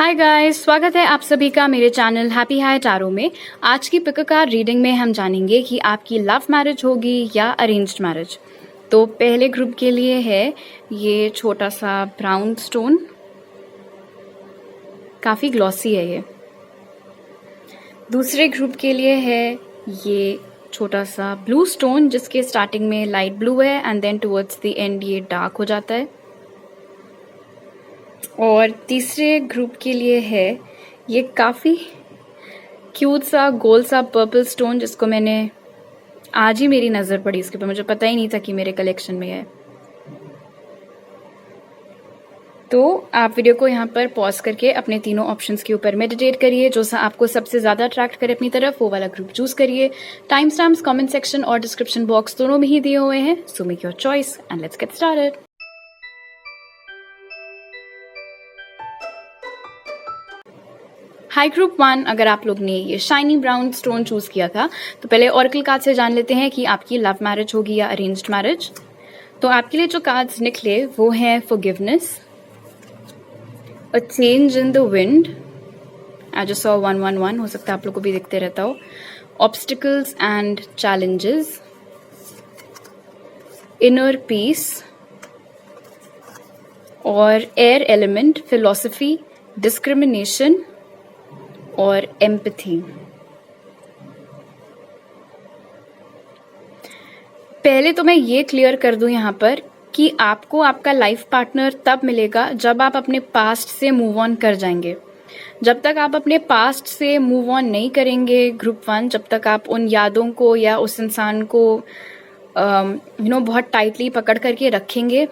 Hi guys, स्वागत है आप सभी का मेरे चैनल हैप्पी हाई टैरो में। आज की पिक अ कार्ड रीडिंग में हम जानेंगे कि आपकी लव मैरिज होगी या अरेंज्ड मैरिज। तो पहले ग्रुप के लिए है ये छोटा सा ब्राउन स्टोन, काफ़ी ग्लॉसी है ये। दूसरे ग्रुप के लिए है ये छोटा सा ब्लू स्टोन जिसके स्टार्टिंग में लाइट ब्लू है and then towards the end ये डार्क हो जाता है। और तीसरे ग्रुप के लिए है ये काफ़ी क्यूट सा गोल सा पर्पल स्टोन जिसको मैंने आज ही मेरी नज़र पड़ी इसके ऊपर, मुझे पता ही नहीं था कि मेरे कलेक्शन में है। तो आप वीडियो को यहाँ पर पॉज करके अपने तीनों ऑप्शंस के ऊपर मेडिटेट करिए, जो सा आपको सबसे ज़्यादा अट्रैक्ट करे अपनी तरफ वो वाला ग्रुप चूज करिए। टाइम स्टैम्प्स कमेंट सेक्शन और डिस्क्रिप्शन बॉक्स दोनों में ही दिए हुए हैं, so make your choice and let's get started. High group 1, अगर आप लोग ने ये शाइनी ब्राउन स्टोन चूज किया था तो पहले ऑरेकल कार्ड से जान लेते हैं कि आपकी लव मैरिज होगी या अरेंज्ड मैरिज। तो आपके लिए जो कार्ड्स निकले वो हैं forgiveness, a change in the wind, I just saw 111, हो सकता है आप लोग को भी दिखते रहता हो, obstacles and challenges, inner peace और एयर एलिमेंट, फिलॉसफी, डिस्क्रिमिनेशन और एम्पैथी। पहले तो मैं ये क्लियर कर दूं यहाँ पर कि आपको आपका लाइफ पार्टनर तब मिलेगा जब आप अपने पास्ट से मूव ऑन कर जाएंगे। जब तक आप अपने पास्ट से मूव ऑन नहीं करेंगे ग्रुप 1, जब तक आप उन यादों को या उस इंसान को बहुत टाइटली पकड़ करके रखेंगे,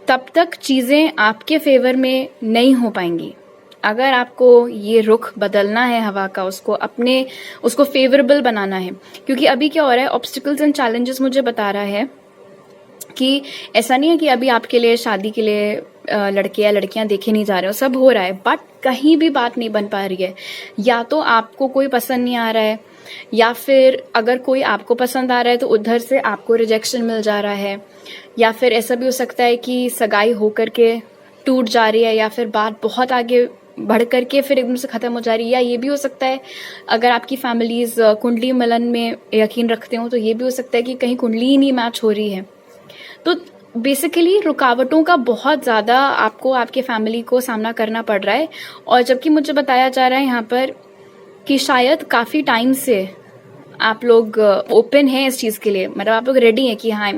तब तक चीज़ें आपके फेवर में नहीं हो पाएंगी। अगर आपको ये रुख बदलना है हवा का, उसको फेवरेबल बनाना है, क्योंकि अभी क्या हो रहा है, ऑब्स्टिकल्स एंड चैलेंजेस मुझे बता रहा है कि ऐसा नहीं है कि अभी आपके लिए शादी के लिए लड़के या लड़कियां देखे नहीं जा रहे हो, सब हो रहा है, बट कहीं भी बात नहीं बन पा रही है। या तो आपको कोई पसंद नहीं आ रहा है, या फिर अगर कोई आपको पसंद आ रहा है तो उधर से आपको रिजेक्शन मिल जा रहा है, या फिर ऐसा भी हो सकता है कि सगाई होकर के टूट जा रही है, या फिर बात बहुत आगे बढ़ करके फिर एकदम से खत्म हो जा रही है। या ये भी हो सकता है, अगर आपकी फैमिलीज कुंडली मिलन में यकीन रखते हो तो ये भी हो सकता है कि कहीं कुंडली ही नहीं मैच हो रही है। तो बेसिकली रुकावटों का बहुत ज़्यादा आपको आपके फैमिली को सामना करना पड़ रहा है। और जबकि मुझे बताया जा रहा है यहाँ पर कि शायद काफ़ी टाइम से आप लोग ओपन हैं इस चीज़ के लिए, मतलब आप लोग रेडी हैं कि हाँ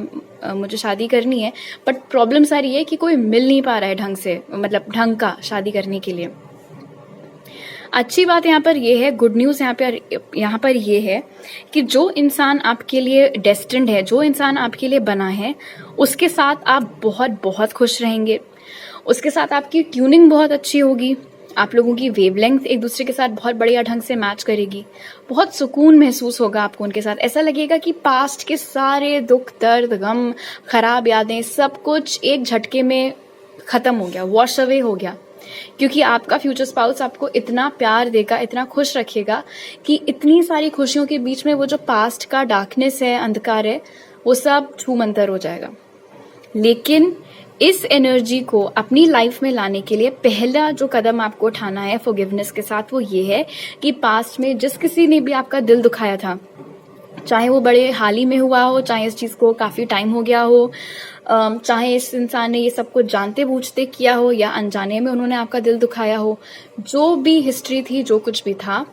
मुझे शादी करनी है, बट प्रॉब्लम सारी है कि कोई मिल नहीं पा रहा है ढंग से, मतलब ढंग का शादी करने के लिए। अच्छी बात यहाँ पर ये है, गुड न्यूज़ यहाँ पर ये है कि जो इंसान आपके लिए डेस्टिन्ड है, जो इंसान आपके लिए बना है, उसके साथ आप बहुत बहुत खुश रहेंगे। उसके साथ आपकी ट्यूनिंग बहुत अच्छी होगी, आप लोगों की वेवलेंथ एक दूसरे के साथ बहुत बढ़िया ढंग से मैच करेगी। बहुत सुकून महसूस होगा आपको उनके साथ, ऐसा लगेगा कि पास्ट के सारे दुख दर्द गम खराब यादें सब कुछ एक झटके में खत्म हो गया, वॉश अवे हो गया। क्योंकि आपका फ्यूचर स्पाउस आपको इतना प्यार देगा, इतना खुश रखेगा कि इतनी सारी खुशियों के बीच में वो जो पास्ट का डार्कनेस है, अंधकार है, वो सब छूमंतर हो जाएगा। लेकिन इस एनर्जी को अपनी लाइफ में लाने के लिए पहला जो कदम आपको उठाना है फॉरगिवनेस के साथ, वो ये है कि पास्ट में जिस किसी ने भी आपका दिल दुखाया था, चाहे वो बड़े हाल ही में हुआ हो, चाहे इस चीज़ को काफ़ी टाइम हो गया हो, चाहे इस इंसान ने ये सब कुछ जानते बूझते किया हो या अनजाने में उन्होंने आपका दिल दुखाया हो, जो भी हिस्ट्री थी, जो कुछ भी था,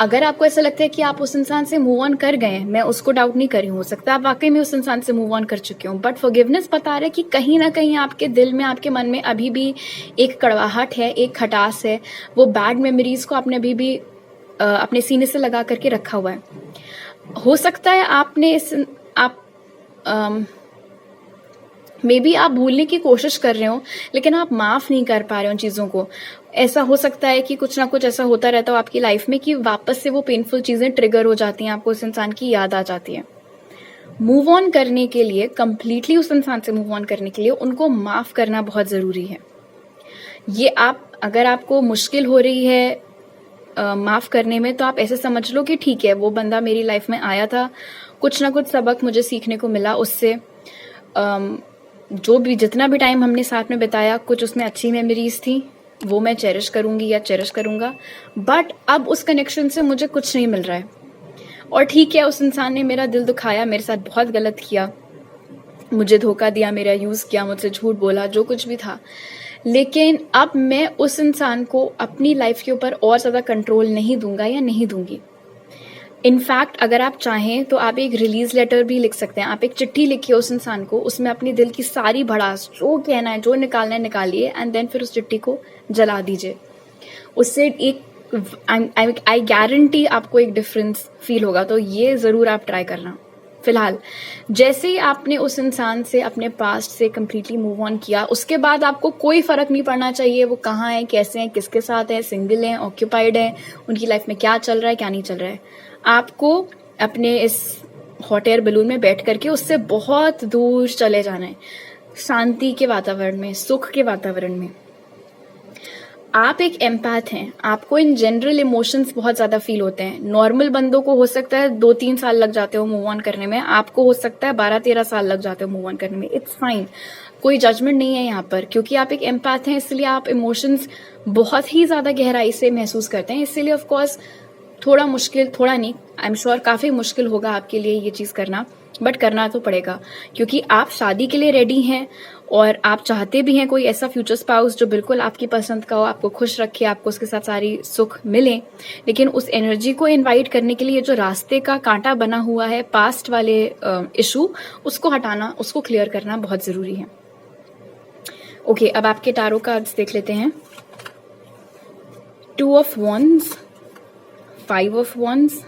अगर आपको ऐसा लगता है कि आप उस इंसान से मूव ऑन कर गए, मैं उसको डाउट नहीं कर रही हूँ, हो सकता है आप वाकई में उस इंसान से मूव ऑन कर चुके हो, बट फॉरगिवनेस बता रहा है कि कहीं ना कहीं आपके दिल में, आपके मन में अभी भी एक कड़वाहट है, एक खटास है। वो बैड मेमोरीज को आपने अभी भी अपने सीने से लगा करके रखा हुआ है। हो सकता है मे बी आप भूलने की कोशिश कर रहे हो, लेकिन आप माफ नहीं कर पा रहे हो उन चीज़ों को। ऐसा हो सकता है कि कुछ ना कुछ ऐसा होता रहता हो आपकी लाइफ में कि वापस से वो पेनफुल चीज़ें ट्रिगर हो जाती हैं, आपको उस इंसान की याद आ जाती है। मूव ऑन करने के लिए, कंप्लीटली उस इंसान से मूव ऑन करने के लिए उनको माफ करना बहुत ज़रूरी है। ये अगर आपको मुश्किल हो रही है माफ करने में, तो आप ऐसे समझ लो कि ठीक है, वो बंदा मेरी लाइफ में आया था, कुछ ना कुछ सबक मुझे सीखने को मिला उससे, जो भी जितना भी टाइम हमने साथ में बिताया, कुछ उसमें अच्छी मेमोरीज थी, वो मैं चेरिश करूंगी या चेरिश करूंगा, बट अब उस कनेक्शन से मुझे कुछ नहीं मिल रहा है। और ठीक है, उस इंसान ने मेरा दिल दुखाया, मेरे साथ बहुत गलत किया, मुझे धोखा दिया, मेरा यूज़ किया, मुझसे झूठ बोला, जो कुछ भी था, लेकिन अब मैं उस इंसान को अपनी लाइफ के ऊपर और ज़्यादा कंट्रोल नहीं दूंगा या नहीं दूंगी। इनफैक्ट अगर आप चाहें तो आप एक रिलीज लेटर भी लिख सकते हैं, आप एक चिट्ठी लिखिए उस इंसान को, उसमें अपनी दिल की सारी भड़ास, जो कहना है, जो निकालना है निकालिए, एंड देन फिर उस चिट्ठी को जला दीजिए। उससे एक आई गारंटी आपको एक डिफरेंस फील होगा। तो ये ज़रूर आप ट्राई करना। फिलहाल जैसे ही आपने उस इंसान से, अपने पास्ट से कंप्लीटली मूव ऑन किया, उसके बाद आपको कोई फर्क नहीं पड़ना चाहिए वो कहाँ है, कैसे हैं, किसके साथ है, सिंगल हैं, ऑक्यूपाइड है, उनकी लाइफ में क्या चल रहा है, क्या नहीं चल रहा है। आपको अपने इस हॉट एयर बलून में बैठ करके उससे बहुत दूर चले जाना है, शांति के वातावरण में, सुख के वातावरण में। आप एक एम्पैथ हैं, आपको इन जनरल इमोशंस बहुत ज्यादा फील होते हैं। नॉर्मल बंदों को हो सकता है 2-3 साल लग जाते हो मूव ऑन करने में, आपको हो सकता है 12-13 साल लग जाते हो मूव ऑन करने में। इट्स फाइन, कोई जजमेंट नहीं है यहाँ पर, क्योंकि आप एक एम्पैथ हैं, इसलिए आप इमोशंस बहुत ही ज्यादा गहराई से महसूस करते हैं। इसलिए ऑफकोर्स थोड़ा मुश्किल, थोड़ा नहीं, आई एम श्योर काफी मुश्किल होगा आपके लिए ये चीज करना, बट करना तो पड़ेगा, क्योंकि आप शादी के लिए रेडी हैं और आप चाहते भी हैं कोई ऐसा फ्यूचर स्पाउस जो बिल्कुल आपकी पसंद का हो, आपको खुश रखे, आपको उसके साथ सारी सुख मिले। लेकिन उस एनर्जी को इनवाइट करने के लिए जो रास्ते का कांटा बना हुआ है, पास्ट वाले इशू, उसको हटाना, उसको क्लियर करना बहुत जरूरी है। ओके, अब आपके टारो कार्ड्स देख लेते हैं। 2 of wands, 5 of wands,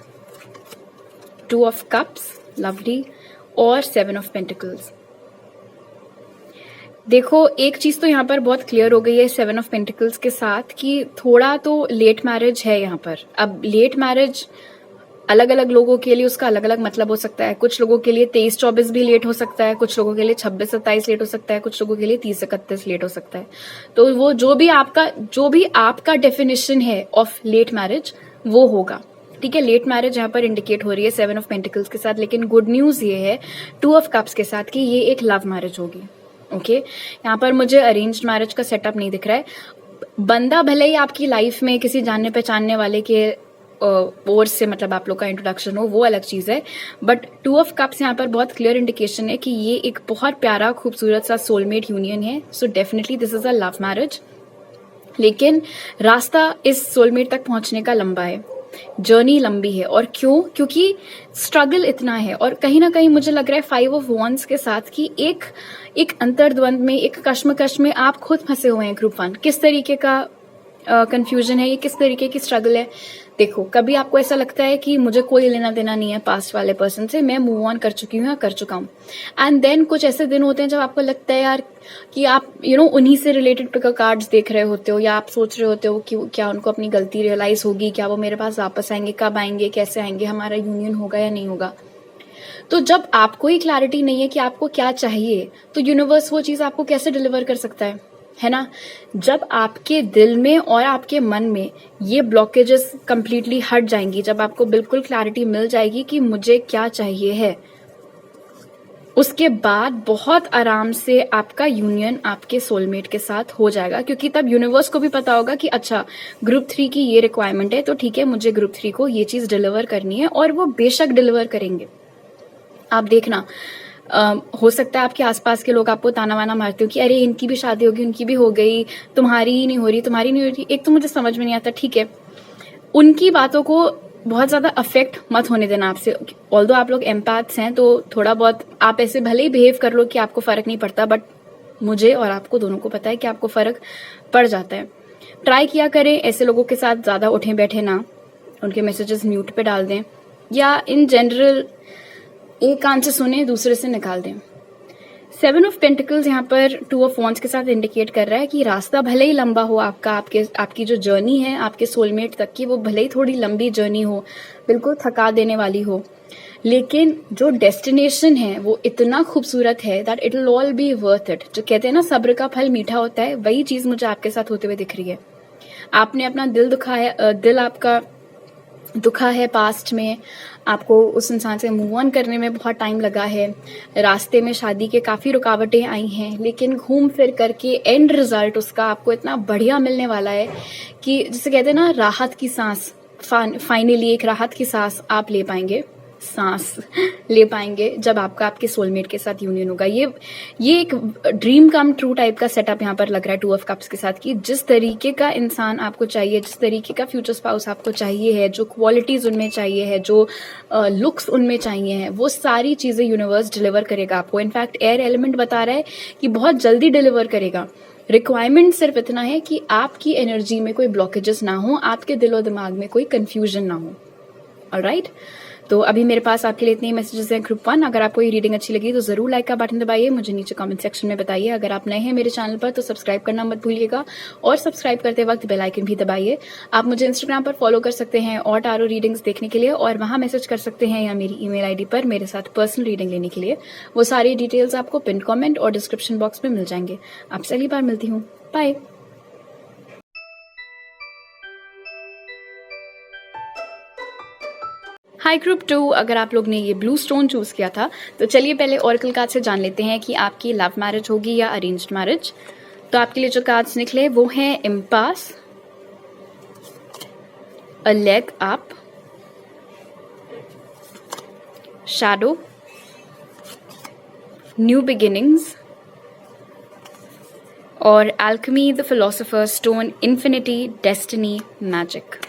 2 of cups, lovely, और 7 ऑफ पेंटिकल्स। देखो, एक चीज तो यहाँ पर बहुत क्लियर हो गई है 7 ऑफ पेंटिकल्स के साथ, कि थोड़ा तो लेट मैरिज है यहाँ पर। अब लेट मैरिज अलग अलग लोगों के लिए उसका अलग अलग मतलब हो सकता है। कुछ लोगों के लिए 23-24 भी लेट हो सकता है, कुछ लोगों के लिए 26-27 लेट हो सकता है, कुछ लोगों के लिए 30-31 लेट हो सकता है। तो वो जो भी आपका डेफिनेशन है ऑफ लेट मैरिज वो होगा, ठीक है। लेट मैरिज यहाँ पर इंडिकेट हो रही है 7 ऑफ पेंटिकल्स के साथ, लेकिन गुड न्यूज ये है 2 ऑफ कप्स के साथ कि ये एक लव मैरिज होगी। ओके, यहाँ पर मुझे अरेंज्ड मैरिज का सेटअप नहीं दिख रहा है। बंदा भले ही आपकी लाइफ में किसी जानने पहचानने वाले के ओर से, मतलब आप लोग का इंट्रोडक्शन हो, वो अलग चीज है, बट 2 ऑफ कप्स यहाँ पर बहुत क्लियर इंडिकेशन है कि ये एक बहुत प्यारा खूबसूरत सा सोलमेट यूनियन है। So definitely this is a love marriage. लेकिन रास्ता इस सोलमेट तक पहुंचने का लंबा है, जर्नी लंबी है। और क्यों? क्योंकि स्ट्रगल इतना है। और कहीं ना कहीं मुझे लग रहा है 5 ऑफ वॉन्ड्स के साथ कि एक अंतर्द्वंद में, एक कश्मकश में आप खुद फंसे हुए हैं। ग्रुप 1 किस तरीके का कंफ्यूजन है, ये किस तरीके की स्ट्रगल है। देखो, कभी आपको ऐसा लगता है कि मुझे कोई लेना देना नहीं है पास्ट वाले पर्सन से, मैं मूव ऑन कर चुकी हूँ या कर चुका हूँ। एंड देन कुछ ऐसे दिन होते हैं जब आपको लगता है यार कि आप उन्हीं से रिलेटेड कार्ड्स देख रहे होते हो, या आप सोच रहे होते हो कि क्या उनको अपनी गलती रियलाइज होगी, क्या वो मेरे पास वापस आएंगे, कब आएंगे, कैसे आएंगे, हमारा यूनियन होगा या नहीं होगा। तो जब आपको ही क्लैरिटी नहीं है कि आपको क्या चाहिए, तो यूनिवर्स वो चीज आपको कैसे डिलीवर कर सकता है ना। जब आपके दिल में और आपके मन में ये ब्लॉकेजेस कंप्लीटली हट जाएंगी, जब आपको बिल्कुल क्लैरिटी मिल जाएगी कि मुझे क्या चाहिए है, उसके बाद बहुत आराम से आपका यूनियन आपके सोलमेट के साथ हो जाएगा। क्योंकि तब यूनिवर्स को भी पता होगा कि अच्छा, ग्रुप 3 की ये रिक्वायरमेंट है, तो ठीक है, मुझे ग्रुप 3 को ये चीज डिलीवर करनी है, और वो बेशक डिलीवर करेंगे। आप देखना, हो सकता है आपके आसपास के लोग आपको ताना वाना मारते हो कि अरे इनकी भी शादी होगी, उनकी भी हो गई, तुम्हारी ही नहीं हो रही, तुम्हारी नहीं हो रही। एक तो मुझे समझ में नहीं आता, ठीक है, उनकी बातों को बहुत ज्यादा अफेक्ट मत होने देना आपसे। ऑल्दो आप लोग एम्पैथ्स हैं, तो थोड़ा बहुत आप ऐसे भले ही बिहेव कर लो कि आपको फर्क नहीं पड़ता, बट मुझे और आपको दोनों को पता है कि आपको फर्क पड़ जाता है। ट्राई किया करें ऐसे लोगों के साथ ज्यादा उठे बैठे ना, उनके मैसेजेस म्यूट पे डाल दें, या इन जनरल एक कान से सुने दूसरे से निकाल दें। 7 ऑफ पेंटिकल्स यहाँ पर 2 ऑफ वॉन्ड्स के साथ इंडिकेट कर रहा है कि रास्ता भले ही लंबा हो आपकी जो जर्नी है आपके सोलमेट तक की, वो भले ही थोड़ी लंबी जर्नी हो, बिल्कुल थका देने वाली हो, लेकिन जो डेस्टिनेशन है वो इतना खूबसूरत है that it will all B worth it. जो कहते हैं ना, सब्र का फल मीठा होता है, वही चीज मुझे आपके साथ होते हुए दिख रही है। आपने अपना दिल आपका दुखा है पास्ट में, आपको उस इंसान से मूव ऑन करने में बहुत टाइम लगा है, रास्ते में शादी के काफ़ी रुकावटें आई हैं, लेकिन घूम फिर करके एंड रिजल्ट उसका आपको इतना बढ़िया मिलने वाला है कि जिसे कहते हैं ना राहत की सांस, फाइनली एक राहत की सांस आप ले पाएंगे जब आपका आपके सोलमेट के साथ यूनियन होगा। ये एक ड्रीम कम ट्रू टाइप का सेटअप यहाँ पर लग रहा है 2 ऑफ कप्स के साथ, कि जिस तरीके का इंसान आपको चाहिए, जिस तरीके का फ्यूचर स्पाउस आपको चाहिए है, जो क्वालिटीज उनमें चाहिए है, जो लुक्स उनमें चाहिए है, वो सारी चीजें यूनिवर्स डिलीवर करेगा आपको। इनफैक्ट एयर एलिमेंट बता रहा है कि बहुत जल्दी डिलीवर करेगा। रिक्वायरमेंट सिर्फ इतना है कि आपकी एनर्जी में कोई ब्लॉकेजेस ना हो, आपके दिलो दिमाग में कोई कंफ्यूजन ना हो। ऑलराइट, तो अभी मेरे पास आपके लिए इतने ही मैसेजेस हैं ग्रुप 1। अगर आपको ये रीडिंग अच्छी लगी तो जरूर लाइक का बटन दबाइए, मुझे नीचे कमेंट सेक्शन में बताइए। अगर आप नए हैं मेरे चैनल पर तो सब्सक्राइब करना मत भूलिएगा, और सब्सक्राइब करते वक्त बेल आइकन भी दबाइए। आप मुझे इंस्टाग्राम पर फॉलो कर सकते हैं और टारो रीडिंग्स देखने के लिए, और वहां मैसेज कर सकते हैं या मेरी ईमेल आईडी पर मेरे साथ पर्सनल रीडिंग लेने के लिए। वो सारी डिटेल्स आपको पिन कॉमेंट और डिस्क्रिप्शन बॉक्स में मिल जाएंगे। आपसे अगली बार मिलती हूँ, बाय। हाई ग्रुप 2, अगर आप लोग ने ये ब्लू स्टोन चूज किया था तो चलिए पहले ओरेकल कार्ड से जान लेते हैं कि आपकी लव मैरिज होगी या अरेंज्ड मैरिज। तो आपके लिए जो कार्ड्स निकले वो हैं impasse, a leg up, shadow, new beginnings और alchemy, the philosopher stone, infinity, destiny, magic.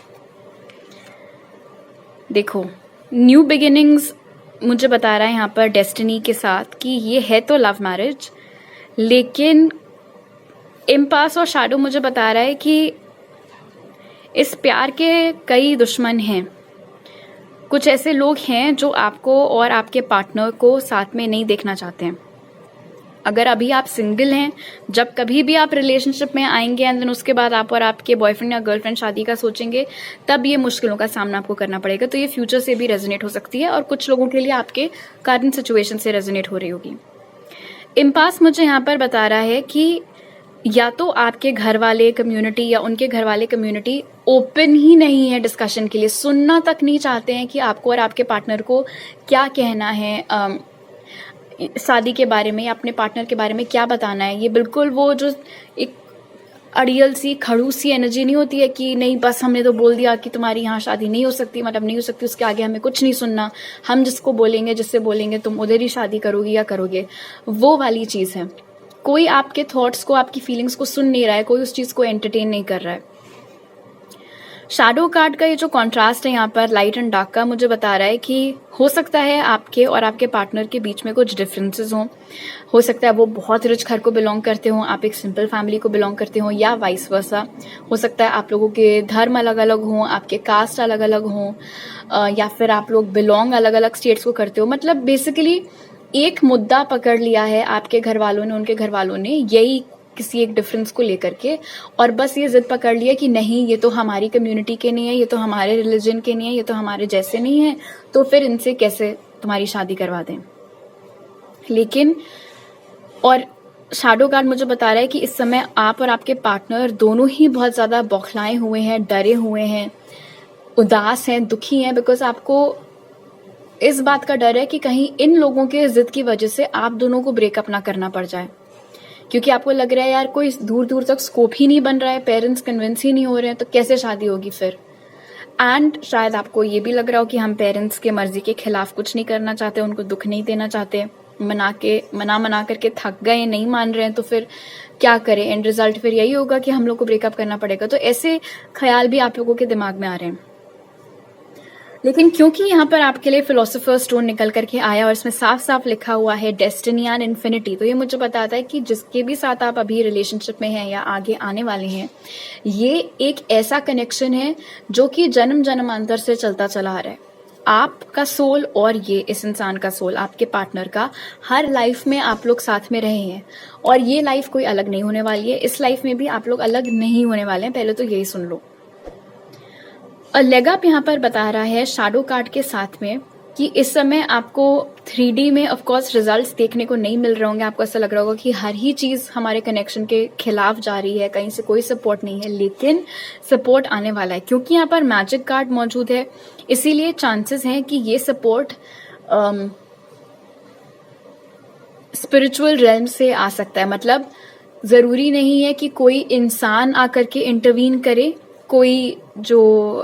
देखो, न्यू बिगिनिंग्स मुझे बता रहा है यहाँ पर डेस्टिनी के साथ कि ये है तो लव मैरिज, लेकिन इम्पास और शैडो मुझे बता रहा है कि इस प्यार के कई दुश्मन हैं। कुछ ऐसे लोग हैं जो आपको और आपके पार्टनर को साथ में नहीं देखना चाहते हैं। अगर अभी आप सिंगल हैं, जब कभी भी आप रिलेशनशिप में आएंगे एंड देन उसके बाद आप और आपके बॉयफ्रेंड या गर्लफ्रेंड शादी का सोचेंगे, तब ये मुश्किलों का सामना आपको करना पड़ेगा। तो ये फ्यूचर से भी रेजोनेट हो सकती है और कुछ लोगों के लिए आपके करंट सिचुएशन से रेजोनेट हो रही होगी। इम्पास मुझे यहाँ पर बता रहा है कि या तो आपके घर वाले कम्युनिटी या उनके घर वाले कम्युनिटी ओपन ही नहीं है डिस्कशन के लिए, सुनना तक नहीं चाहते हैं कि आपको और आपके पार्टनर को क्या कहना है, शादी के बारे में या अपने पार्टनर के बारे में क्या बताना है। ये बिल्कुल वो जो एक अड़ियल सी खड़ूस सी एनर्जी नहीं होती है कि नहीं बस हमने तो बोल दिया कि तुम्हारी यहाँ शादी नहीं हो सकती, मतलब नहीं हो सकती, उसके आगे हमें कुछ नहीं सुनना, हम जिसको बोलेंगे जिससे बोलेंगे तुम उधर ही शादी करोगी या करोगे, वो वाली चीज़ है। कोई आपके थॉट्स को, आपकी फीलिंग्स को सुन नहीं रहा है, कोई उस चीज़ को एंटरटेन नहीं कर रहा है। शैडो कार्ड का ये जो कॉन्ट्रास्ट है यहाँ पर लाइट एंड डार्क का, मुझे बता रहा है कि हो सकता है आपके और आपके पार्टनर के बीच में कुछ डिफरेंसेस हों। हो सकता है वो बहुत रिच घर को बिलोंग करते हों, आप एक सिंपल फैमिली को बिलोंग करते हों, या वाइस वर्सा। हो सकता है आप लोगों के धर्म अलग अलग हों, आपके कास्ट अलग अलग हों, या फिर आप लोग बिलोंग अलग अलग स्टेट्स को करते हो। मतलब बेसिकली एक मुद्दा पकड़ लिया है आपके घर वालों ने, उनके घर वालों ने, यही किसी एक डिफरेंस को लेकर के, और बस ये जिद पकड़ लिया कि नहीं ये तो हमारी कम्युनिटी के नहीं है, ये तो हमारे रिलीजन के नहीं है, ये तो हमारे जैसे नहीं है, तो फिर इनसे कैसे तुम्हारी शादी करवा दें। लेकिन और शैडो कार्ड मुझे बता रहा है कि इस समय आप और आपके पार्टनर दोनों ही बहुत ज्यादा बौखलाए हुए हैं, डरे हुए हैं, उदास हैं, दुखी हैं, बिकॉज आपको इस बात का डर है कि कहीं इन लोगों के जिद की वजह से आप दोनों को ब्रेकअप ना करना पड़ जाए, क्योंकि आपको लग रहा है यार कोई दूर दूर तक स्कोप ही नहीं बन रहा है, पेरेंट्स कन्विंस ही नहीं हो रहे हैं, तो कैसे शादी होगी फिर। एंड शायद आपको ये भी लग रहा हो कि हम पेरेंट्स के मर्जी के खिलाफ कुछ नहीं करना चाहते, उनको दुख नहीं देना चाहते, मना करके थक गए, नहीं मान रहे हैं, तो फिर क्या करें, एंड रिजल्ट फिर यही होगा कि हम लोग को ब्रेकअप करना पड़ेगा। तो ऐसे ख्याल भी आप लोगों के दिमाग में आ रहे हैं। लेकिन क्योंकि यहाँ पर आपके लिए फिलोसोफर स्टोन निकल करके आया और इसमें साफ साफ लिखा हुआ है डेस्टिनी एंड इन्फिनिटी, तो ये मुझे बताता है कि जिसके भी साथ आप अभी रिलेशनशिप में हैं या आगे आने वाले हैं, ये एक ऐसा कनेक्शन है जो कि जन्म जन्मांतर से चलता चला आ रहा है। आपका सोल और ये इस इंसान का सोल, आपके पार्टनर का, हर लाइफ में आप लोग साथ में रहे हैं, और ये लाइफ कोई अलग नहीं होने वाली है। इस लाइफ में भी आप लोग अलग नहीं होने वाले हैं, पहले तो यही सुन लो। और लेग अप यहाँ पर बता रहा है शैडो कार्ड के साथ में कि इस समय आपको 3D में ऑफ कोर्स रिजल्ट्स देखने को नहीं मिल रहे होंगे, आपको ऐसा लग रहा होगा कि हर ही चीज़ हमारे कनेक्शन के खिलाफ जा रही है, कहीं से कोई सपोर्ट नहीं है, लेकिन सपोर्ट आने वाला है क्योंकि यहाँ पर मैजिक कार्ड मौजूद है। इसीलिए चांसेस हैं कि ये सपोर्ट स्पिरिचुअल रेल्म से आ सकता है। मतलब ज़रूरी नहीं है कि कोई इंसान आकर के इंटरवीन करे, कोई जो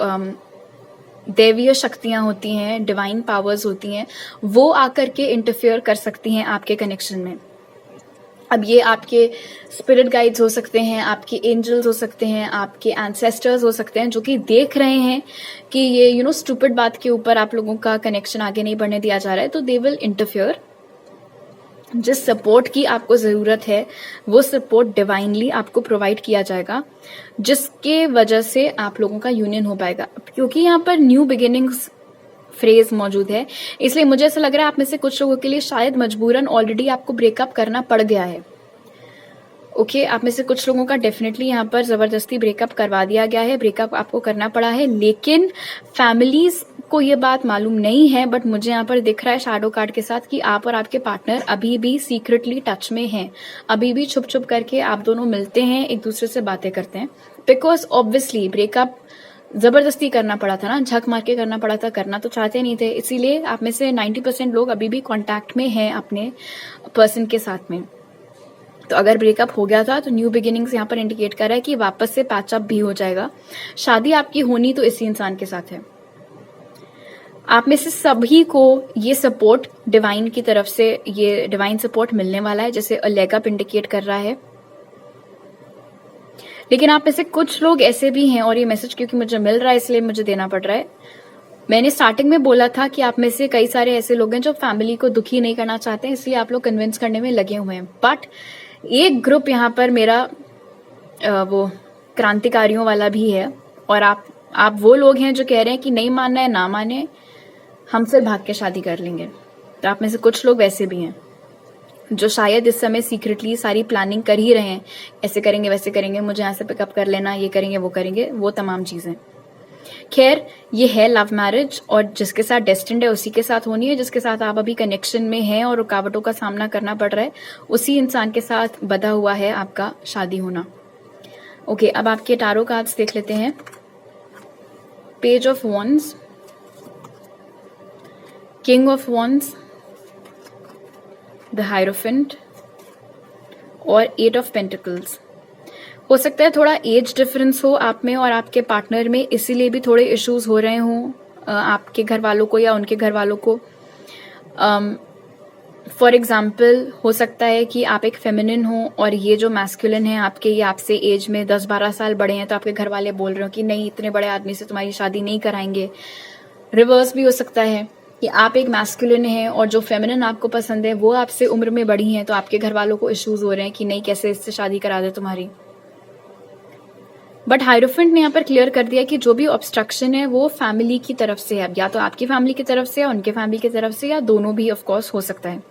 दैवीय शक्तियां होती हैं, डिवाइन पावर्स होती हैं, वो आकर के इंटरफेयर कर सकती हैं आपके कनेक्शन में। अब ये आपके स्पिरिट गाइड्स हो सकते हैं, आपके एंजल्स हो सकते हैं, आपके एंसेस्टर्स हो सकते हैं, जो कि देख रहे हैं कि ये स्टूपिड बात के ऊपर आप लोगों का कनेक्शन आगे नहीं बढ़ने दिया जा रहा है, तो दे विल इंटरफेयर। जिस सपोर्ट की आपको ज़रूरत है वो सपोर्ट डिवाइनली आपको प्रोवाइड किया जाएगा, जिसके वजह से आप लोगों का यूनियन हो पाएगा। क्योंकि यहाँ पर न्यू बिगिनिंग्स फ्रेज मौजूद है, इसलिए मुझे ऐसा लग रहा है आप में से कुछ लोगों के लिए शायद मजबूरन ऑलरेडी आपको ब्रेकअप करना पड़ गया है। ओके, आप में से कुछ लोगों का डेफिनेटली यहाँ पर ज़बरदस्ती ब्रेकअप करवा दिया गया है, ब्रेकअप आपको करना पड़ा है, लेकिन फैमिलीज को ये बात मालूम नहीं है। बट मुझे यहाँ पर दिख रहा है शैडो कार्ड के साथ कि आप और आपके पार्टनर अभी भी सीक्रेटली टच में हैं, अभी भी छुप छुप करके आप दोनों मिलते हैं, एक दूसरे से बातें करते हैं। बिकॉज ऑब्वियसली ब्रेकअप जबरदस्ती करना पड़ा था ना, झक मार के करना पड़ा था, करना तो चाहते नहीं थे, इसीलिए आप में से 90% लोग अभी भी कॉन्टैक्ट में हैं अपने पर्सन के साथ में। तो अगर ब्रेकअप हो गया था तो न्यू बिगिनिंग्स यहाँ पर इंडिकेट कर रहा है कि वापस से पैचअप भी हो जाएगा। शादी आपकी होनी तो इसी इंसान के साथ है। आप में से सभी को ये सपोर्ट डिवाइन की तरफ से, ये डिवाइन सपोर्ट मिलने वाला है, जैसे लेग अप इंडिकेट कर रहा है। लेकिन आप में से कुछ लोग ऐसे भी हैं, और ये मैसेज क्योंकि मुझे मिल रहा है इसलिए मुझे देना पड़ रहा है। मैंने स्टार्टिंग में बोला था कि आप में से कई सारे ऐसे लोग हैं जो फैमिली को दुखी नहीं करना चाहते हैं, इसलिए आप लोग कन्विंस करने में लगे हुए हैं। बट एक ग्रुप यहाँ पर मेरा वो क्रांतिकारियों वाला भी है, और आप वो लोग हैं जो कह रहे हैं कि नहीं मानना है ना माने, हम सिर्फ भाग के शादी कर लेंगे। तो आप में से कुछ लोग वैसे भी हैं जो शायद इस समय सीक्रेटली सारी प्लानिंग कर ही रहे हैं, ऐसे करेंगे वैसे करेंगे, मुझे यहाँ से पिकअप कर लेना, ये करेंगे वो तमाम चीज़ें। खैर, ये है लव मैरिज, और जिसके साथ डेस्टिन्ड है उसी के साथ होनी है। जिसके साथ आप अभी कनेक्शन में हैं और रुकावटों का सामना करना पड़ रहा है, उसी इंसान के साथ बधा हुआ है आपका शादी होना। ओके, अब आपके टारो कार्ड्स देख लेते हैं। Page of wands, king of wands, the hierophant और 8 ऑफ पेंटिकल्स। हो सकता है थोड़ा एज डिफरेंस हो आप में और आपके पार्टनर में, इसीलिए भी थोड़े इश्यूज हो रहे हों आपके घर वालों को या उनके घर वालों को। फॉर एग्जाम्पल, हो सकता है कि आप एक फेमिनिन हो और ये जो मैस्कुलिन है आपके, ये आपसे एज में 10-12 साल बड़े हैं, तो आपके घर वाले बोल रहे हो कि नहीं, इतने बड़े आदमी से तुम्हारी शादी नहीं कराएंगे। रिवर्स भी हो सकता है कि आप एक मैस्कुलिन है और जो फेमिनिन आपको पसंद है वो आपसे उम्र में बड़ी हैं, तो आपके घर वालों को इश्यूज हो रहे हैं कि नहीं, कैसे इससे शादी करा दे तुम्हारी। बट हायरोफेंट ने यहाँ पर क्लियर कर दिया कि जो भी ऑब्स्ट्रक्शन है वो फैमिली की तरफ से है, या तो आपकी फैमिली की तरफ से या उनके फैमिली की तरफ से, या दोनों भी ऑफ कोर्स हो सकता है।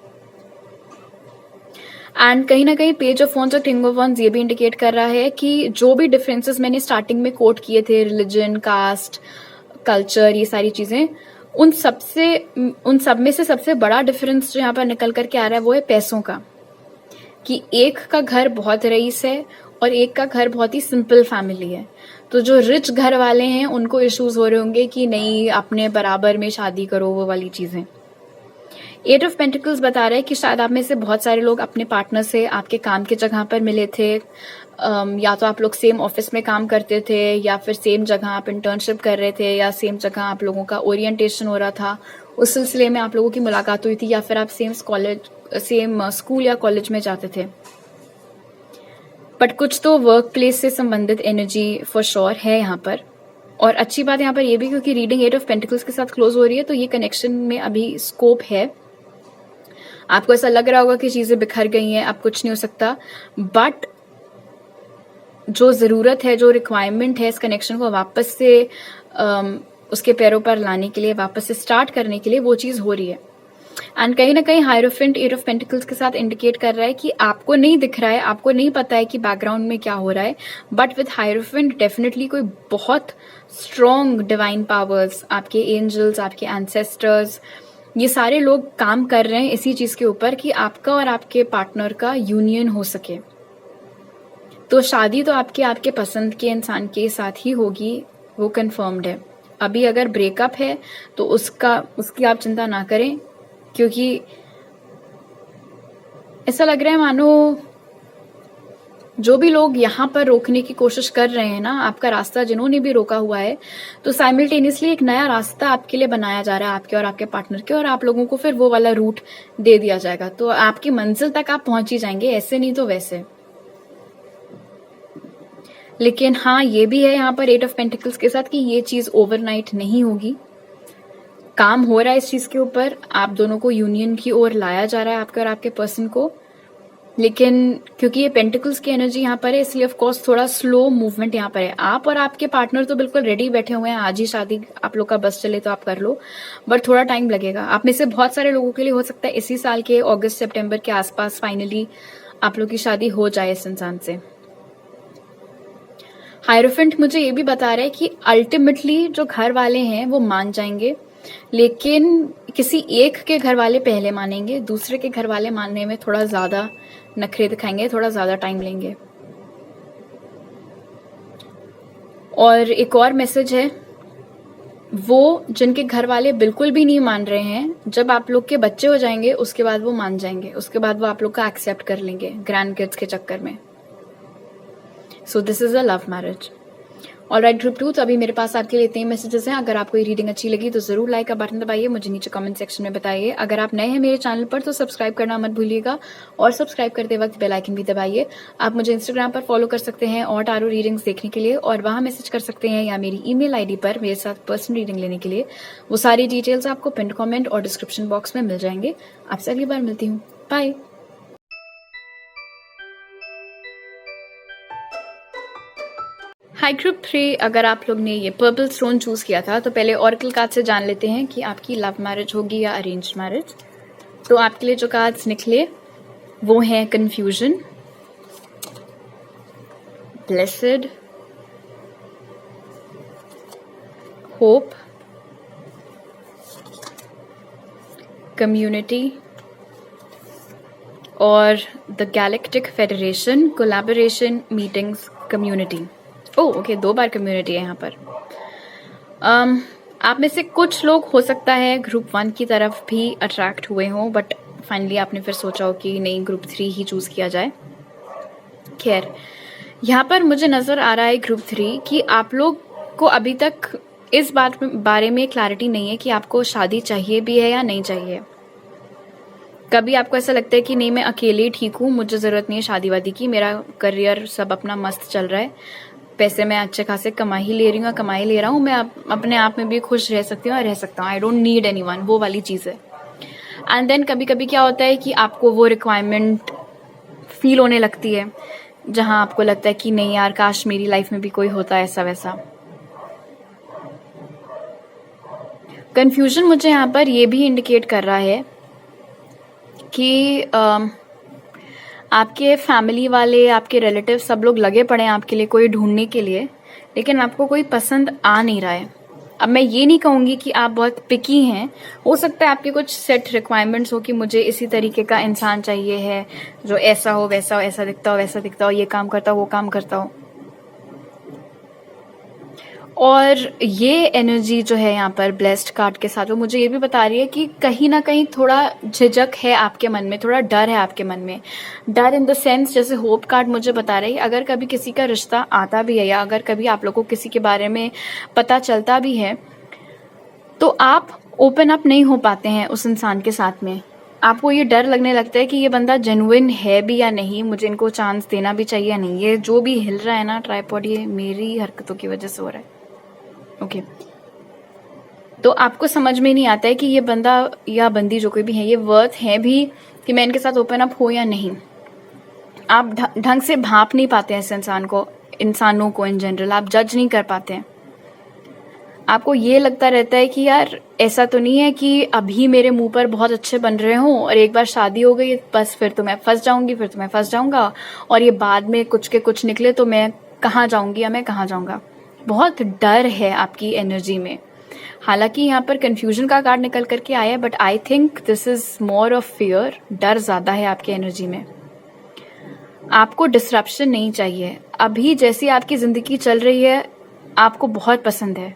एंड कहीं ना कहीं पेज ऑफ वॉन्ड्स और किंग ऑफ वॉन्ड्स ये भी इंडिकेट कर रहा है कि जो भी डिफरेंसेस मैंने स्टार्टिंग में कोट किए थे, रिलीजन, कास्ट, कल्चर, ये सारी चीजें, उन सब में से सबसे बड़ा डिफरेंस जो यहाँ पर निकल करके आ रहा है वो है पैसों का। कि एक का घर बहुत रईस है और एक का घर बहुत ही सिंपल फैमिली है। तो जो रिच घर वाले हैं उनको इश्यूज हो रहे होंगे कि नहीं, अपने बराबर में शादी करो, वो वाली चीजें। 8 ऑफ पेंटिकल्स बता रहा है कि शायद आप में से बहुत सारे लोग अपने पार्टनर से आपके काम की जगह पर मिले थे, या तो आप लोग सेम ऑफिस में काम करते थे, या फिर सेम जगह आप इंटर्नशिप कर रहे थे, या सेम जगह आप लोगों का ओरिएंटेशन हो रहा था, उस सिलसिले में आप लोगों की मुलाकात हुई थी, या फिर आप सेम स्कूल या कॉलेज में जाते थे। बट कुछ तो वर्क प्लेस से संबंधित एनर्जी फॉर श्योर है यहाँ पर। और अच्छी बात यहाँ पर यह भी, क्योंकि रीडिंग 8 ऑफ पेंटिकल्स के साथ क्लोज हो रही है, तो ये कनेक्शन में अभी स्कोप है। आपको ऐसा लग रहा होगा कि चीजें बिखर गई हैं, अब कुछ नहीं हो सकता, बट जो जरूरत है, जो रिक्वायरमेंट है इस कनेक्शन को वापस से उसके पैरों पर लाने के लिए, वापस से स्टार्ट करने के लिए, वो चीज हो रही है। एंड कहीं ना कहीं हायरोफेंट 8 ऑफ पेंटिकल्स के साथ इंडिकेट कर रहा है कि आपको नहीं दिख रहा है, आपको नहीं पता है कि बैकग्राउंड में क्या हो रहा है, बट विथ हायरोफेंट डेफिनेटली कोई बहुत स्ट्रॉन्ग डिवाइन पावर्स, आपके एंजल्स, आपके एंसेस्टर्स, ये सारे लोग काम कर रहे हैं इसी चीज के ऊपर कि आपका और आपके पार्टनर का यूनियन हो सके। तो शादी तो आपके आपके पसंद के इंसान के साथ ही होगी, वो कंफर्म्ड है। अभी अगर ब्रेकअप है तो उसकी आप चिंता ना करें, क्योंकि ऐसा लग रहा है मानो जो भी लोग यहाँ पर रोकने की कोशिश कर रहे हैं ना, आपका रास्ता जिन्होंने भी रोका हुआ है, तो साइमल्टेनियसली एक नया रास्ता आपके लिए बनाया जा रहा है, आपके और आपके पार्टनर के, और आप लोगों को फिर वो वाला रूट दे दिया जाएगा। तो आपकी मंजिल तक आप पहुंच ही जाएंगे, ऐसे नहीं तो वैसे। लेकिन हाँ, ये भी है यहाँ पर 8 ऑफ पेंटिकल्स के साथ कि ये चीज ओवरनाइट नहीं होगी। काम हो रहा है इस चीज के ऊपर, आप दोनों को यूनियन की ओर लाया जा रहा है, आपके और आपके पर्सन को। लेकिन क्योंकि ये पेंटिकल्स की एनर्जी यहाँ पर है, इसलिए ऑफ कोर्स थोड़ा स्लो मूवमेंट यहाँ पर है। आप और आपके पार्टनर तो बिल्कुल रेडी बैठे हुए हैं, आज ही शादी आप लोग का बस चले तो आप कर लो, बट थोड़ा टाइम लगेगा। आप में से बहुत सारे लोगों के लिए हो सकता है इसी साल के अगस्त सितंबर के आसपास फाइनली आप लोग की शादी हो जाए इस इंसान से। हायरोफेंट मुझे ये भी बता रहा है कि अल्टीमेटली जो घर वाले हैं वो मान जाएंगे, लेकिन किसी एक के घर वाले पहले मानेंगे, दूसरे के घर वाले मानने में थोड़ा ज्यादा नखरे दिखाएंगे, थोड़ा ज्यादा टाइम लेंगे। और एक और मैसेज है, वो जिनके घर वाले बिल्कुल भी नहीं मान रहे हैं, जब आप लोग के बच्चे हो जाएंगे उसके बाद वो मान जाएंगे, उसके बाद वो आप लोग का एक्सेप्ट कर लेंगे ग्रैंड किड्स के चक्कर में। So this is a love marriage. Alright group 2, तो अभी मेरे पास आपके लिए इतने ही मैसेजेस हैं। अगर आपको ये रीडिंग अच्छी लगी तो जरूर लाइक का बटन दबाइए, मुझे नीचे कमेंट सेक्शन में बताइए। अगर आप नए हैं मेरे चैनल पर तो सब्सक्राइब करना मत भूलिएगा, और सब्सक्राइब करते वक्त बेल आइकन भी दबाइए। आप मुझे इंस्टाग्राम पर फॉलो कर सकते हैं और टारो रीडिंग्स देखने के लिए, और वहां मैसेज कर सकते हैं, या मेरी ईमेल आईडी पर मेरे साथ पर्सनल रीडिंग लेने के लिए। वो सारी डिटेल्स आपको पिन कमेंट और डिस्क्रिप्शन बॉक्स में मिल जाएंगे। आपसे अगली बार मिलती हूँ, बाय। हाई ग्रुप 3, अगर आप लोग ने ये पर्पल स्टोन चूज किया था तो पहले ऑरेकल कार्ड से जान लेते हैं कि आपकी लव मैरिज होगी या अरेंज मैरिज। तो आपके लिए जो कार्ड्स निकले वो हैं कंफ्यूजन, ब्लेस्ड, होप, कम्युनिटी और the galactic federation, collaboration, meetings, community. Okay, 2 bar community है यहाँ पर। आप में से कुछ लोग हो सकता है ग्रुप 1 की तरफ भी अट्रैक्ट हुए हों, बट फाइनली आपने फिर सोचा हो कि नहीं, ग्रुप 3 ही चूज किया जाए। खैर, यहाँ पर मुझे नजर आ रहा है ग्रुप 3 कि आप लोग को अभी तक इस बारे में क्लैरिटी नहीं है कि आपको शादी चाहिए भी है या नहीं चाहिए। कभी आपको ऐसा लगता है कि नहीं, मैं अकेले ठीक हूँ, मुझे जरूरत नहीं है शादी वादी की, मेरा करियर सब अपना मस्त चल रहा है, पैसे मैं अच्छे खासे कमा ही ले रही हूँ, कमा ही ले रहा हूँ, मैं अपने आप में भी खुश रह सकती हूँ और रह सकता हूँ, आई डोंट नीड एनीवन, वो वाली चीज़ है। एंड देन कभी कभी क्या होता है कि आपको वो रिक्वायरमेंट फील होने लगती है, जहां आपको लगता है कि नहीं यार, काश मेरी लाइफ में भी कोई होता ऐसा वैसा। कंफ्यूजन मुझे यहाँ पर ये भी इंडिकेट कर रहा है कि आपके फैमिली वाले, आपके रिलेटिव सब लोग लगे पड़े हैं आपके लिए कोई ढूंढने के लिए, लेकिन आपको कोई पसंद आ नहीं रहा है। अब मैं ये नहीं कहूंगी कि आप बहुत पिकी हैं, हो सकता है आपके कुछ सेट रिक्वायरमेंट्स हो कि मुझे इसी तरीके का इंसान चाहिए है, जो ऐसा हो वैसा हो, ऐसा दिखता हो वैसा दिखता हो, ये काम करता हो वो काम करता हो। और ये एनर्जी जो है यहाँ पर ब्लेस्ड कार्ड के साथ, वो मुझे ये भी बता रही है कि कहीं ना कहीं थोड़ा झिझक है आपके मन में, थोड़ा डर है आपके मन में। डर इन द सेंस, जैसे होप कार्ड मुझे बता रही है, अगर कभी किसी का रिश्ता आता भी है या अगर कभी आप लोगों को किसी के बारे में पता चलता भी है, तो आप ओपन अप नहीं हो पाते हैं उस इंसान के साथ में। आपको ये डर लगने लगता है कि ये बंदा जेन्युइन है भी या नहीं, मुझे इनको चांस देना भी चाहिए या नहीं। ये जो भी हिल रहा है ना ट्राइपॉड, ये मेरी हरकतों की वजह से हो रहा है। ओके, तो आपको समझ में नहीं आता है कि ये बंदा या बंदी जो कोई भी है, ये वर्थ है भी कि मैं इनके साथ ओपन अप हो या नहीं। आप ढंग से भांप नहीं पाते हैं इस इंसानों को इन जनरल, आप जज नहीं कर पाते हैं। आपको ये लगता रहता है कि यार ऐसा तो नहीं है कि अभी मेरे मुंह पर बहुत अच्छे बन रहे हों और एक बार शादी हो गई बस फिर तो मैं फंस जाऊंगी, फिर तो मैं फंस जाऊंगा, और ये बाद में कुछ के कुछ निकले तो मैं कहाँ जाऊंगी या मैं कहाँ जाऊंगा। बहुत डर है आपकी एनर्जी में। हालांकि यहाँ पर कंफ्यूजन का कार्ड निकल करके आया है, but I think this is more of fear. डर ज्यादा है आपकी एनर्जी में। आपको डिसरप्शन नहीं चाहिए। अभी जैसी आपकी जिंदगी चल रही है आपको बहुत पसंद है,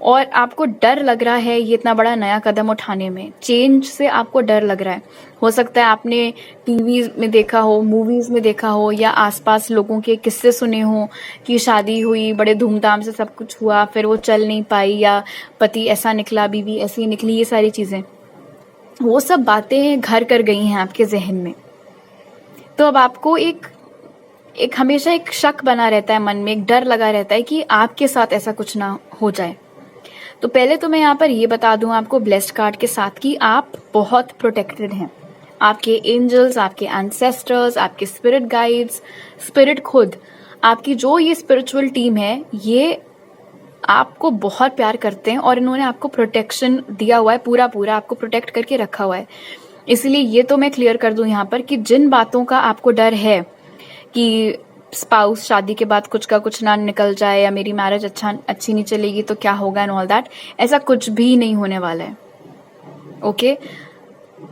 और आपको डर लग रहा है ये इतना बड़ा नया कदम उठाने में। चेंज से आपको डर लग रहा है। हो सकता है आपने टीवी में देखा हो, मूवीज में देखा हो, या आसपास लोगों के किस्से सुने हो कि शादी हुई, बड़े धूमधाम से सब कुछ हुआ, फिर वो चल नहीं पाई, या पति ऐसा निकला, बीवी ऐसी निकली। ये सारी चीजें, वो सब बातें घर कर गई हैं आपके जहन में। तो अब आपको एक हमेशा एक शक बना रहता है मन में, एक डर लगा रहता है कि आपके साथ ऐसा कुछ ना हो जाए। तो पहले तो मैं यहाँ पर ये बता दूं आपको ब्लेस्ड कार्ड के साथ कि आप बहुत प्रोटेक्टेड हैं। आपके एंजल्स, आपके एंसेस्टर्स, आपके स्पिरिट गाइड्स, स्पिरिट खुद, आपकी जो ये स्पिरिचुअल टीम है, ये आपको बहुत प्यार करते हैं और इन्होंने आपको प्रोटेक्शन दिया हुआ है, पूरा पूरा आपको प्रोटेक्ट करके रखा हुआ है। इसलिए ये तो मैं क्लियर कर दूं यहाँ पर कि जिन बातों का आपको डर है कि स्पाउस शादी के बाद कुछ का कुछ ना निकल जाए, या मेरी मैरिज अच्छी नहीं चलेगी तो क्या होगा एंड ऑल दैट, ऐसा कुछ भी नहीं होने वाला है। ओके,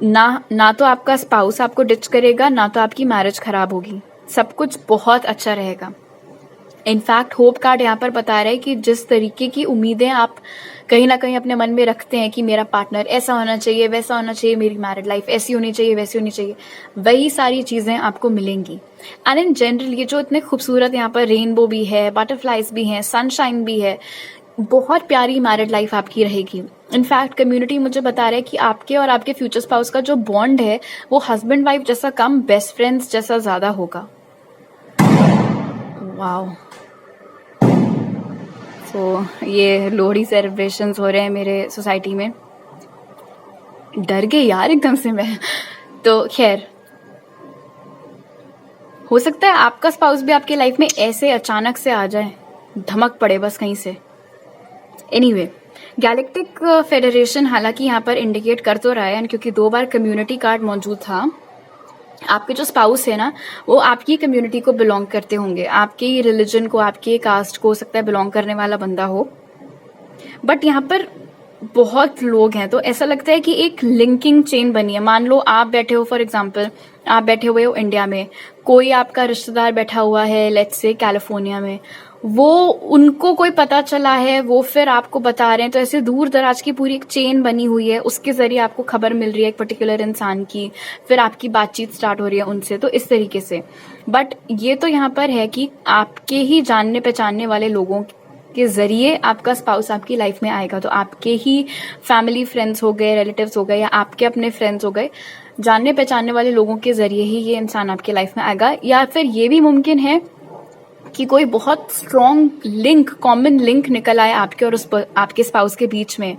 ना तो आपका स्पाउस आपको डिच करेगा, ना तो आपकी मैरिज खराब होगी। सब कुछ बहुत अच्छा रहेगा। इनफैक्ट होप कार्ड यहाँ पर बता रहा है कि जिस तरीके की उम्मीदें आप कहीं ना कहीं अपने मन में रखते हैं कि मेरा पार्टनर ऐसा होना चाहिए, वैसा होना चाहिए, मेरी मैरिड लाइफ ऐसी होनी चाहिए, वैसी होनी चाहिए, वही सारी चीजें आपको मिलेंगी। एंड इन जनरल ये जो इतने खूबसूरत यहाँ पर रेनबो भी है, बटरफ्लाइज भी हैं, सनशाइन भी है, बहुत प्यारी मैरिड लाइफ आपकी रहेगी। इनफैक्ट कम्युनिटी मुझे बता रहा है कि आपके और आपके फ्यूचर स्पाउस का जो बॉन्ड है वो हस्बैंड वाइफ जैसा कम बेस्ट फ्रेंड्स जैसा ज्यादा होगा। वाओ। तो ये लोहड़ी सेलिब्रेशंस हो रहे हैं मेरे सोसाइटी में। डर गई यार एकदम से मैं। तो खैर, हो सकता है आपका स्पाउस भी आपके लाइफ में ऐसे अचानक से आ जाए, धमक पड़े बस कहीं से। एनीवे, गैलेक्टिक फेडरेशन हालांकि यहाँ पर इंडिकेट कर तो रहा है, क्योंकि 2 बार कम्युनिटी कार्ड मौजूद था। आपके जो स्पाउस है ना, वो आपकी कम्युनिटी को बिलोंग करते होंगे, आपके रिलीजन को, आपके कास्ट को हो सकता है बिलोंग करने वाला बंदा हो। बट यहाँ पर बहुत लोग हैं, तो ऐसा लगता है कि एक लिंकिंग चेन बनी है। मान लो आप बैठे हो, फॉर एग्जांपल आप बैठे हुए हो इंडिया में, कोई आपका रिश्तेदार बैठा हुआ है लेट्स से कैलिफोर्निया में, वो उनको कोई पता चला है, वो फिर आपको बता रहे हैं। तो ऐसे दूर दराज की पूरी एक चेन बनी हुई है, उसके जरिए आपको खबर मिल रही है एक पर्टिकुलर इंसान की, फिर आपकी बातचीत स्टार्ट हो रही है उनसे, तो इस तरीके से। बट ये तो यहाँ पर है कि आपके ही जानने पहचानने वाले लोगों के जरिए आपका स्पाउस आपकी लाइफ में आएगा। तो आपके ही फैमिली फ्रेंड्स हो गए, रिलेटिव्स हो गए, या आपके अपने फ्रेंड्स हो गए, जानने पहचानने वाले लोगों के जरिए ही ये इंसान आपके लाइफ में आएगा। या फिर ये भी मुमकिन है कि कोई बहुत स्ट्रॉन्ग लिंक, कॉमन लिंक निकल आए आपके और आपके स्पाउस के बीच में।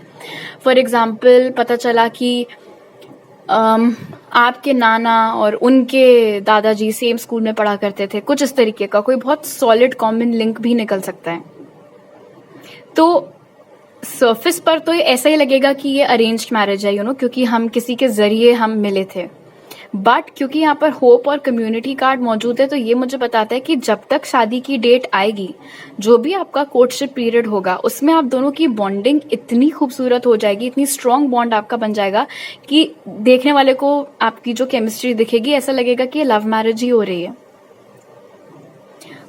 फॉर एग्जाम्पल पता चला कि आपके नाना और उनके दादाजी सेम स्कूल में पढ़ा करते थे, कुछ इस तरीके का कोई बहुत सॉलिड कॉमन लिंक भी निकल सकता है। तो सरफेस पर तो ऐसा ही लगेगा कि ये अरेंज्ड मैरिज है, क्योंकि हम किसी के जरिए हम मिले थे। बट क्योंकि यहाँ पर होप और कम्युनिटी कार्ड मौजूद है, तो ये मुझे बताता है कि जब तक शादी की डेट आएगी, जो भी आपका कोर्टशिप पीरियड होगा, उसमें आप दोनों की बॉन्डिंग इतनी खूबसूरत हो जाएगी, इतनी स्ट्रांग बॉन्ड आपका बन जाएगा कि देखने वाले को आपकी जो केमिस्ट्री दिखेगी, ऐसा लगेगा कि ये लव मैरिज ही हो रही है।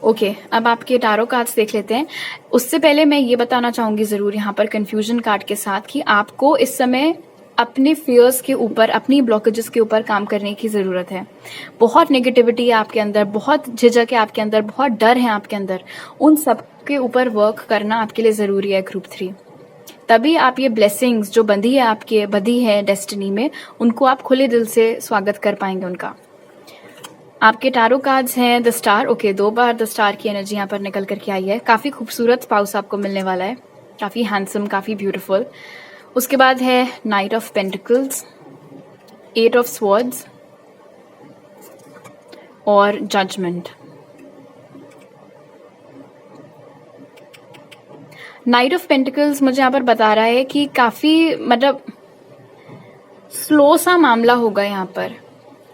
ओके, अब आपके टारो कार्ड्स देख लेते हैं। उससे पहले मैं ये बताना चाहूंगी जरूर यहाँ पर कंफ्यूजन कार्ड के साथ कि आपको इस समय अपने फियर्स के ऊपर, अपनी ब्लॉकेजेस के ऊपर काम करने की जरूरत है। बहुत नेगेटिविटी है आपके अंदर, बहुत झिझक है आपके अंदर, बहुत डर है आपके अंदर। उन सब के ऊपर वर्क करना आपके लिए जरूरी है ग्रुप 3। तभी आप ये ब्लेसिंग्स जो बंधी है डेस्टिनी में, उनको आप खुले दिल से स्वागत कर पाएंगे उनका। आपके टारो कार्ड्स हैं the star. Okay, 2 bar the star की एनर्जी यहाँ पर निकल करके आई है। काफी खूबसूरत स्पाउस आपको मिलने वाला है, काफी हैंडसम, काफी ब्यूटीफुल। उसके बाद है night of pentacles, 8 of swords और जजमेंट। नाइट ऑफ पेंटिकल्स मुझे यहाँ पर बता रहा है कि काफी मतलब स्लो सा मामला होगा यहाँ पर।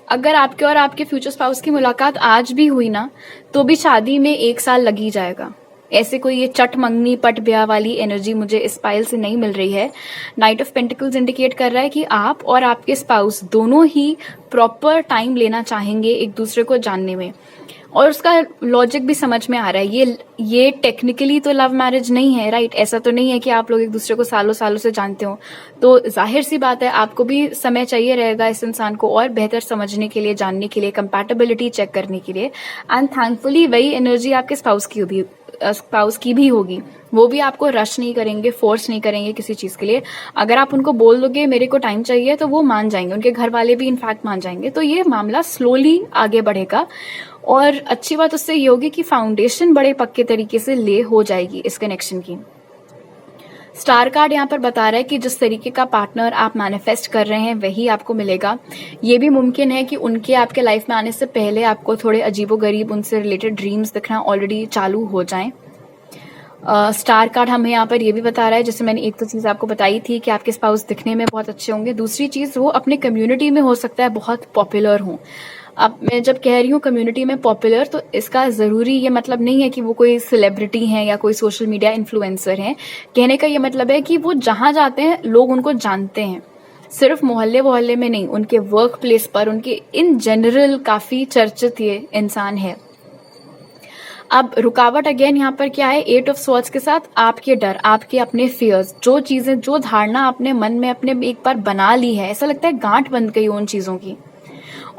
अगर आपके और आपके फ्यूचर स्पाउस की मुलाकात आज भी हुई ना, तो भी शादी में 1 साल लग ही जाएगा। ऐसे कोई ये चट मंगनी पट ब्याह वाली एनर्जी मुझे इस पाइल से नहीं मिल रही है। नाइट ऑफ पेंटिकल्स इंडिकेट कर रहा है कि आप और आपके स्पाउस दोनों ही प्रॉपर टाइम लेना चाहेंगे एक दूसरे को जानने में, और उसका लॉजिक भी समझ में आ रहा है। ये टेक्निकली तो लव मैरिज नहीं है, राइट? ऐसा तो नहीं है कि आप लोग एक दूसरे को सालों सालों से जानते हो, तो जाहिर सी बात है आपको भी समय चाहिए रहेगा इस इंसान को और बेहतर समझने के लिए, जानने के लिए, कंपैटिबिलिटी चेक करने के लिए। एंड थैंकफुली वही एनर्जी आपके स्पाउस की भी होगी। वो भी आपको रश नहीं करेंगे, फोर्स नहीं करेंगे किसी चीज के लिए। अगर आप उनको बोल दोगे मेरे को टाइम चाहिए, तो वो मान जाएंगे, उनके घर वाले भी इनफैक्ट मान जाएंगे। तो ये मामला स्लोली आगे बढ़ेगा, और अच्छी बात उससे ये होगी कि फाउंडेशन बड़े पक्के तरीके से ले हो जाएगी इस कनेक्शन की। स्टार कार्ड यहाँ पर बता रहा है कि जिस तरीके का पार्टनर आप मैनिफेस्ट कर रहे हैं वही आपको मिलेगा। ये भी मुमकिन है कि उनके आपके लाइफ में आने से पहले आपको थोड़े अजीबोगरीब उनसे रिलेटेड ड्रीम्स दिखना ऑलरेडी चालू हो जाएं। स्टार कार्ड हमें यहाँ पर ये भी बता रहा है, जैसे मैंने एक तो चीज आपको बताई थी कि आपके स्पाउस दिखने में बहुत अच्छे होंगे, दूसरी चीज वो अपने कम्युनिटी में हो सकता है बहुत पॉपुलर हों। अब मैं जब कह रही हूँ कम्युनिटी में पॉपुलर, तो इसका जरूरी ये मतलब नहीं है कि वो कोई सेलिब्रिटी हैं या कोई सोशल मीडिया इन्फ्लुएंसर हैं। कहने का ये मतलब है कि वो जहां जाते हैं लोग उनको जानते हैं, सिर्फ मोहल्ले वोहल्ले में नहीं, उनके वर्क प्लेस पर, उनके इन जनरल काफी चर्चित ये इंसान है। अब रुकावट अगेन यहाँ पर क्या है, 8 ऑफ स्वॉर्ड्स के साथ आपके डर, आपके अपने फियर्स, जो चीजें, जो धारणा आपने मन में अपने एक बार बना ली है, ऐसा लगता है गांठ बंध गई उन चीजों की,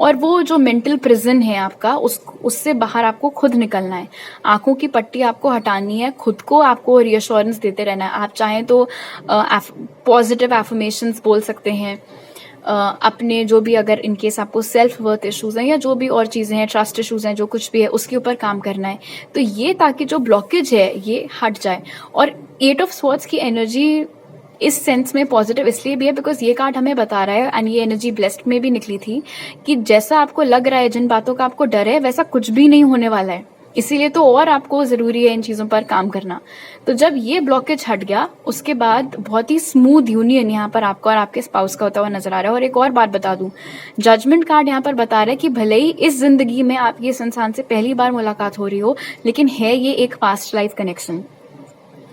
और वो जो मेंटल प्रिजन है आपका, उससे बाहर आपको खुद निकलना है। आंखों की पट्टी आपको हटानी है, खुद को आपको रियश्योरेंस देते रहना है। आप चाहें तो पॉजिटिव एफर्मेशंस बोल सकते हैं, अपने जो भी, अगर इनकेस आपको सेल्फ वर्थ इश्यूज हैं या जो भी और चीजें हैं, ट्रस्ट इश्यूज हैं, जो कुछ भी है उसके ऊपर काम करना है। तो ये ताकि जो ब्लॉकेज है ये हट जाए। और 8 ऑफ स्वॉर्ड्स की एनर्जी इस सेंस में पॉजिटिव इसलिए भी है बिकॉज ये कार्ड हमें बता रहा है, एंड ये एनर्जी ब्लेस्ड में भी निकली थी, कि जैसा आपको लग रहा है, जिन बातों का आपको डर है, वैसा कुछ भी नहीं होने वाला है। इसीलिए तो और आपको जरूरी है इन चीजों पर काम करना। तो जब ये ब्लॉकेज हट गया, उसके बाद बहुत ही स्मूथ यूनियन यहाँ पर आपका और आपके स्पाउस का होता हुआ नजर आ रहा है। और एक और बात बता दूं, जजमेंट कार्ड यहाँ पर बता रहा है कि भले ही इस जिंदगी में आपकी इस इंसान से पहली बार मुलाकात हो रही हो, लेकिन है ये एक पास्ट लाइफ कनेक्शन।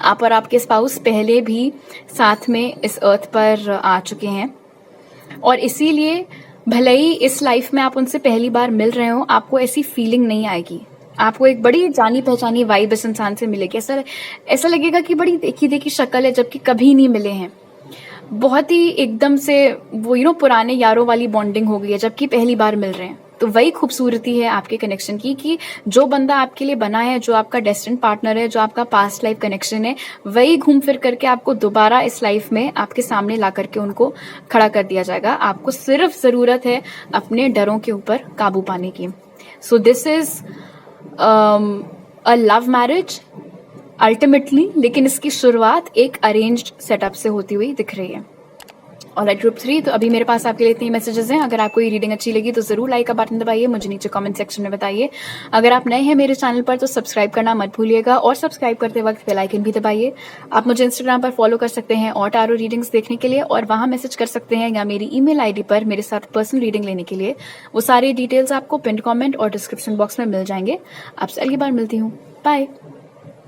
आप और आपके स्पाउस पहले भी साथ में इस अर्थ पर आ चुके हैं, और इसीलिए भले ही इस लाइफ में आप उनसे पहली बार मिल रहे हो, आपको ऐसी फीलिंग नहीं आएगी। आपको एक बड़ी जानी पहचानी वाइब इस इंसान से मिलेगी। ऐसा लगेगा कि बड़ी देखी देखी शक्ल है, जबकि कभी नहीं मिले हैं। बहुत ही एकदम से वो पुराने यारों वाली बॉन्डिंग हो गई है, जबकि पहली बार मिल रहे हैं। तो वही खूबसूरती है आपके कनेक्शन की, कि जो बंदा आपके लिए बना है, जो आपका डेस्टिन्ड पार्टनर है, जो आपका पास्ट लाइफ कनेक्शन है, वही घूम फिर करके आपको दोबारा इस लाइफ में आपके सामने ला करके उनको खड़ा कर दिया जाएगा। आपको सिर्फ जरूरत है अपने डरों के ऊपर काबू पाने की। So this is a love marriage ultimately, लेकिन इसकी शुरुआत एक अरेंज्ड सेटअप से होती हुई दिख रही है। ऑलराइट, ग्रुप 3, तो अभी मेरे पास आपके लिए इतनी मैसेजेस हैं। अगर आपको ये रीडिंग अच्छी लगी तो जरूर लाइक का बटन दबाइए, मुझे नीचे कमेंट सेक्शन में बताइए। अगर आप नए हैं मेरे चैनल पर तो सब्सक्राइब करना मत भूलिएगा, और सब्सक्राइब करते वक्त बेल आइकन भी दबाइए। आप मुझे इंस्टाग्राम पर फॉलो कर सकते हैं और टारो रीडिंग्स देखने के लिए, और वहां मैसेज कर सकते हैं, या मेरी ईमेल आईडी पर मेरे साथ पर्सनल रीडिंग लेने के लिए। वो सारी डिटेल्स आपको पिन कमेंट और डिस्क्रिप्शन बॉक्स में मिल जाएंगे। आपसे अगली बार मिलती हूँ, बाय।